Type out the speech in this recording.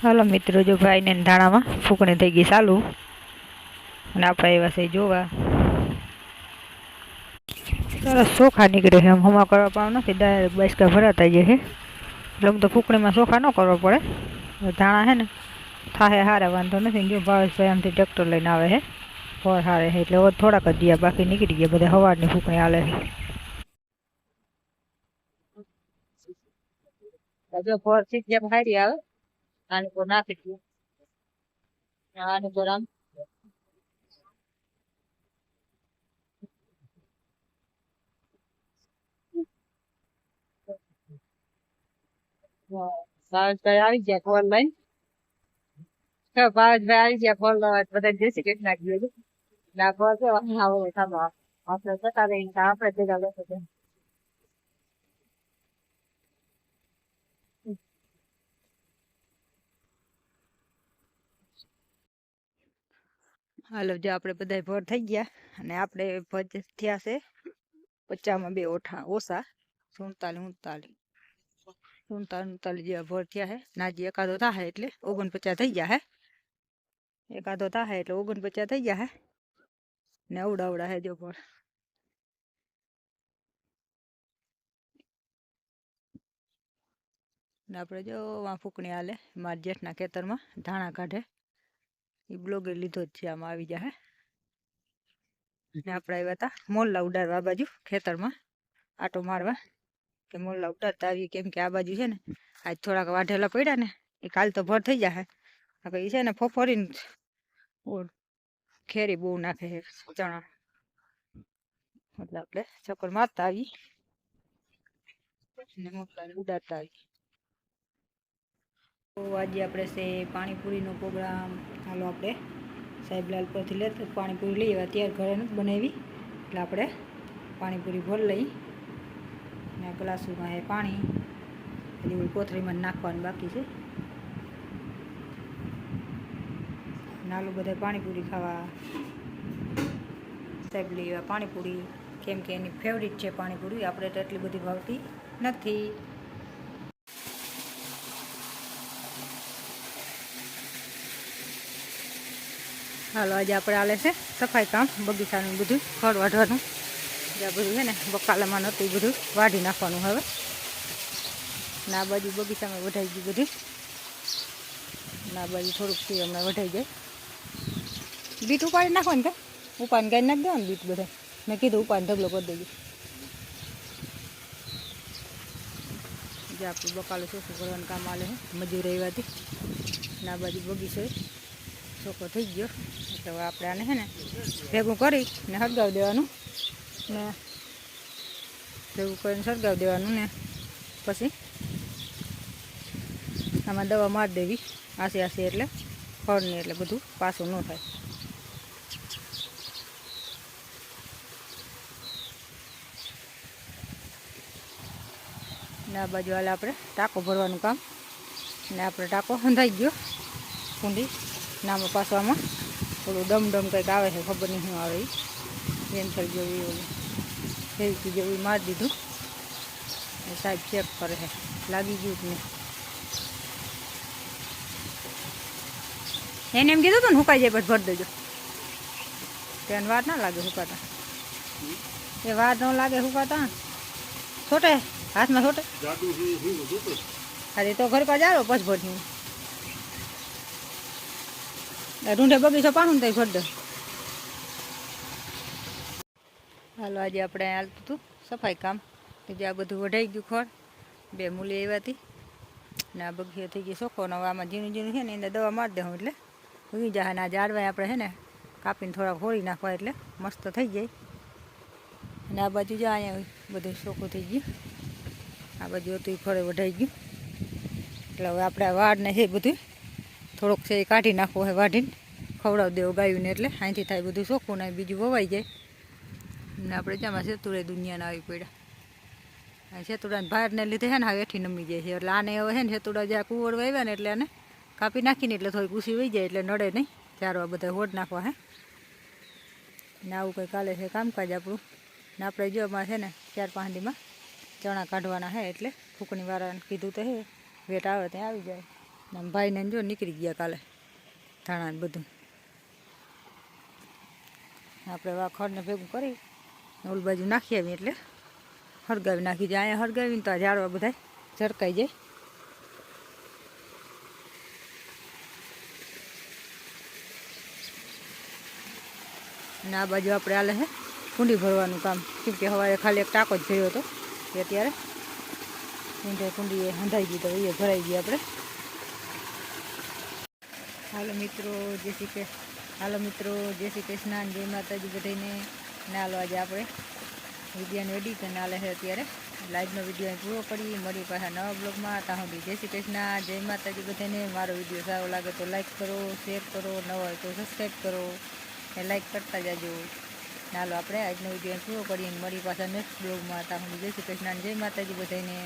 હાલો મિત્રો, જો ભાઈ ને ધાણામાં ફૂંકણી થઈ ગઈ ચાલુ, અને આપણે એવા છે જોવા સરસ ચોખા નીકળે છે. એમ હમા કરવા પાવ નથી, ડાયરેક્ટ બાસકા ભરાતા જાય છે. એટલે આમ તો ફૂંકણીમાં ચોખા ન કરવો પડે. ધાણા છે ને થાહે હારે, વાંધો નથી. જો ભાવેશભાઈ આમથી ટ્રેક્ટર લઈને આવે છે, ફળ હારે છે એટલે હવે થોડાક જ દિયા બાકી નીકળી ગયા. બધા સવારની ફૂંકણી હાલે છે. જો ફળ શીખ જેમ હારી આવે, આની પર નાખી દઉં. આની પર આમ ભાવેશભાઈ આવી ગયા ફળ લઈને. ભાવેશભાઈ આવી ગયા ફળ લેવા, બધા દેશી કેક નાખી દીધું. ના ફળ છે આવો સામો આપણે જતા રહીને આપણે ભેગા લેતો જાય. હાલો, જો આપણે બધા ભર થઈ ગયા, અને આપણે ભજ થયા છે 50માં 2 ઓછા 47 39 જેવા ભર થયા છે. નાજી એકાદો થાય એટલે 49 થઈ ગયા હે. એકાદો થાય એટલે 49 થઈ ગયા હે. ને અવડા હે જો ભર. ને આપણે જો આ ફૂંકણી હાલે મારા જેઠના ખેતરમાં ધાણા કાઢે. એ બ્લોગે લીધો જ છે, આમાં આવી જાય. ને આપણે આવ્યા હતા મોલ્લા ઉડાડવા આ બાજુ ખેતરમાં આટો મારવા, કે મોલ્લા ઉડાડતા આવીએ. કેમ કે આ બાજુ છે ને આજ થોડાક વાઢેલા પડ્યા ને, એ કાલ તો ભર થઈ જાય. એ છે ને ફોફરીને ખેરી બહુ નાખે છે ચણા, એટલે આપણે ચક્કર મારતા આવી ને મોલ્લા ઉડાડતા આવી. તો આજે આપણે છે પાણીપુરીનો પ્રોગ્રામ. હાલો, આપણે સાહેબલાલ પરથી લેતા પાણીપુરી લઈ આવ્યા. ત્યારે ઘરે નથી બનાવી, એટલે આપણે પાણીપુરી ભર લઈ. ને ગ્લાસમાં એ પાણી હજી કોથળીમાં નાખવાનું બાકી છે. નાલું બધા પાણીપુરી ખાવા સાહેબ લઈ આવ્યા પાણીપુરી, કેમ કે એની ફેવરિટ છે પાણીપુરી. આપણે તો એટલી બધી ભાવતી નથી. હાલો, આજે આપણે હાલે છે સફાઈ કામ, બગીચાનું બધું ખડ વાઢવાનું. જ્યાં બધું છે ને બકાલામાં નહોતું એ બધું વાઢી નાખવાનું હવે. ના બાજુ બગીચામાં વઢાઈ ગયું બધું. ના બાજુ થોડુંક થી હમણાં વઢાઈ જાય. બીટ ઉપાડી નાખવાનું કે ઉપાડીને ગાઈ નાખી દેવાનું બીટ બધા. મેં કીધું ઉપાડીને ઢગલો કરી દેજો. જે આપણું બકાલો ચોખ્ખું કરવાનું કામ આલે છે મજૂર આવ્યાથી. ના બાજુ બગીચો ચોખ્ખો થઈ ગયો, એટલે હવે આપણે આને છે ને ભેગું કરી ને સળગાવી દેવાનું. ને ભેગું કરીને સળગાવી દેવાનું, ને પછી આમાં દવા મારી દેવી આસી આસી, એટલે ખડને એટલે બધું પાછું ન થાય. ને આ બાજુ હાલે આપણે ટાંકો ભરવાનું કામ. ને આપણે ટાંકો સંધાઈ ગયો કુંડી. નામાં પાછું આમાં થોડું ડમ કંઈક આવે છે, ખબર નહીં શું આવે. એ વેન્થલ જેવું ઓલું ફેરકી જેવું મારી દીધું. સાહેબ ચેક કરે છે લાગી ગયું જ નહીં. એને એમ કીધું હતું ને હુકાઈ જાય પછી ભરી દેજો. તેને વાર ના લાગે હુકાતા, એ વાર ન લાગે હુકાતા. છોટે હાથમાં છોટે અરે તો ઘર પર જાઓ પછી ભરી ઢૂંઢે બગીચો પાણું તો ભરી દે. હાલો, આજે આપણે હાલતું હતું સફાઈ કામ. કે જે આ બધું વઢાઈ ગયું ખડ, 2 મૂલી આવ્યાથી. ને આ બગીચો થઈ ગયો ચોખ્ખો. ને હવે આમાં ઝીણું ઝીણું છે ને એને દવા મારી દેવું એટલે ઉગી જાય. ને આ ઝાડવાય આપણે છે ને કાપીને થોડાક હોળી નાખવા એટલે મસ્ત થઈ જાય. અને આ બાજુ જ્યાં અહીંયા બધું ચોખ્ખું થઈ ગયું. આ બાજુ હતું એ ખડે વઢાઈ ગયું. એટલે હવે આપણે આ વાડને છે બધું થોડોક છે એ કાઢી નાખવો હોય, વાઢીને ખવડાવી દેવો ગાયું ને, એટલે અહીંથી થાય બધું ચોખ્ખું ને બીજું વવાઈ જાય. ને આપણે જ્યાંમાં સેતુડે દુનિયાના આવી પડ્યા. આ સેતુડાને બહારને લીધે છે ને હવે એઠી નમી જાય છે. એટલે આને હવે છે ને સેતુડા જ્યાં કુંવર વાવ્યા ને એટલે આને કાપી નાખીને એટલે થોડી કુસી વહી જાય, એટલે નડે નહીં. ચારવા બધા હોડ નાખવા હે. ને આવું કંઈ કાલે છે કામકાજ આપણું. ને આપણે જો એમાં છે ને 4-5 દીમાં ચણા કાઢવાના છે, એટલે ફૂંકણીવાળાને કીધું તો હે વેટ આવે ત્યાં આવી જાય. આમ ભાઈને જો નીકળી ગયા કાલે ધાણા બધું. આપણે આ ખડને ભેગું કરી ઓલી બાજુ નાખી આવીએ એટલે હળગાવી નાખી જાય. અહીંયા હળગાવીને તો આ ઝાડવા બધા ઝરકાઈ જાય. અને આ બાજુ આપણે હાલે છે કુંડી ભરવાનું કામ, કેમ કે સવારે ખાલી એક ટાંકો જ ભર્યો હતો એ અત્યારે કુંડી એ હંધાઈ ગઈ તો એ ભરાઈ ગઈ આપણે. હાલો મિત્રો જય શ્રી કૃષ્ણ, જય માતાજી બધાને. ને હાલો આજે આપણે વિડીયોનું એડિટ અને હાલે છે અત્યારે લાઈવનો વિડીયો પૂરો કરી. મળી પાછા નવા બ્લોગમાં. ત્યાં સુધી જય શ્રી કૃષ્ણ, જય માતાજી બધાને. મારો વિડીયો સારો લાગે તો લાઈક કરો, શેર કરો, ન હોય તો સબસ્ક્રાઈબ કરો એ લાઈક કરતા જાજો. ચાલો આપણે આજનો વિડીયો પૂરો કરીએ. મળી પાછા નેક્સ્ટ બ્લોગમાં. ત્યાં સુધી જય શ્રી કૃષ્ણ, જય માતાજી બધાને.